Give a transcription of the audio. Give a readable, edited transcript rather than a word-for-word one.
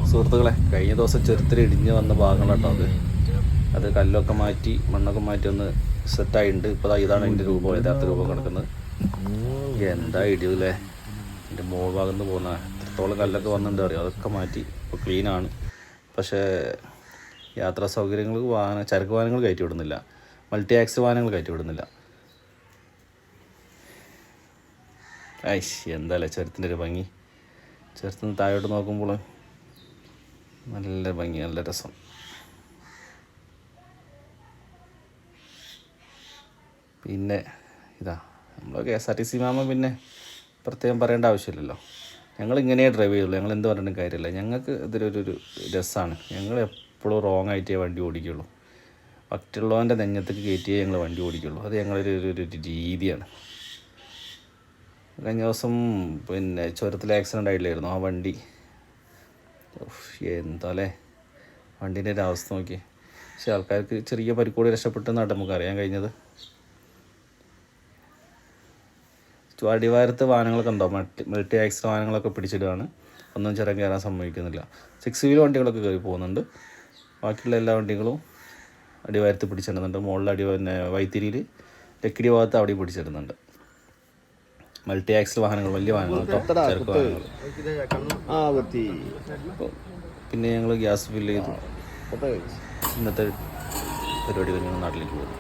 സുഹൃത്തുക്കളെ, കഴിഞ്ഞ ദിവസം ചെറുത്തിൽ ഇടിഞ്ഞ് വന്ന ഭാഗങ്ങളാട്ടോ അത് കല്ലൊക്കെ മാറ്റി മണ്ണൊക്കെ മാറ്റി ഒന്ന് സെറ്റായിട്ടുണ്ട്. ഇപ്പോൾ ഇതാണ് എൻ്റെ രൂപം, യഥാർത്ഥ രൂപം കിടക്കുന്നത്. എന്താ ഇടിയല്ലേ, എൻ്റെ മോൾ ഭാഗത്ത് നിന്ന് പോകുന്ന എത്രത്തോളം കല്ലൊക്കെ വന്നിട്ടുണ്ട് അറിയാം. അതൊക്കെ മാറ്റി ഇപ്പോൾ ക്ലീനാണ്. പക്ഷേ യാത്രാ സൗകര്യങ്ങൾ ചരക്ക് വാഹനങ്ങൾ കയറ്റി വിടുന്നില്ല, മൾട്ടി ആക്സ് വാഹനങ്ങൾ കയറ്റി വിടുന്നില്ല. എന്താല്ലേ ചുരത്തിൻ്റെ ഒരു ഭംഗി. ചുരത്തിന് താഴോട്ട് നോക്കുമ്പോൾ നല്ല ഭംഗി, നല്ല രസം. പിന്നെ ഇതാ നമ്മൾ KSRTC മാമ, പിന്നെ പ്രത്യേകം പറയേണ്ട ആവശ്യമില്ലല്ലോ. ഞങ്ങളിങ്ങനെ ഡ്രൈവ് ചെയ്യുള്ളൂ, ഞങ്ങൾ എന്ത് പറഞ്ഞിട്ടും കാര്യമില്ല. ഞങ്ങൾക്ക് ഇതിലൊരു രസമാണ്. ഞങ്ങൾ എപ്പോഴും റോങ് ആയിട്ടേ വണ്ടി ഓടിക്കുള്ളൂ. മറ്റുള്ളവൻ്റെ നെഞ്ഞത്തേക്ക് കയറ്റിയേ ഞങ്ങൾ വണ്ടി ഓടിക്കുള്ളൂ. അത് ഞങ്ങളൊരു രീതിയാണ്. കഴിഞ്ഞ ദിവസം പിന്നെ ചുരത്തിൽ ആക്സിഡൻ്റ് ആയില്ലായിരുന്നു ആ വണ്ടി. എന്താ അല്ലേ വണ്ടീൻ്റെ ഒരു അവസ്ഥ നോക്കി. പക്ഷെ ആൾക്കാർക്ക് ചെറിയ പരിക്കൂടി രക്ഷപ്പെട്ടെന്നാണ് നമുക്ക് അറിയാൻ കഴിഞ്ഞത്. അടിവാരത്ത് വാഹനങ്ങളൊക്കെ ഉണ്ടോ, മൾട്ടി ആക്സിൽ വാഹനങ്ങളൊക്കെ പിടിച്ചിടുകയാണ്. ഒന്നും ചുരം കയറാൻ സമ്മതിക്കുന്നില്ല. 6 വീൽ വണ്ടികളൊക്കെ കയറി പോകുന്നുണ്ട്. ബാക്കിയുള്ള എല്ലാ വണ്ടികളും അടിവാരത്ത് പിടിച്ചിടുന്നുണ്ട്. മുകളിൽ പിന്നെ വൈത്തിരിയിൽ ലക്കിടി ഭാഗത്ത് അവിടെയും പിടിച്ചിടുന്നുണ്ട്. മൾട്ടി ആക്സിൽ വാഹനങ്ങൾ, വലിയ വാഹനങ്ങൾ കേട്ടോ, ചരക്ക് വാഹനങ്ങൾ. പിന്നെ ഞങ്ങൾ ഗ്യാസ് ഫില്ല് ചെയ്തു. ഇന്നത്തെ പരിപാടി കഴിഞ്ഞ് നാട്ടിലേക്ക് പോകും.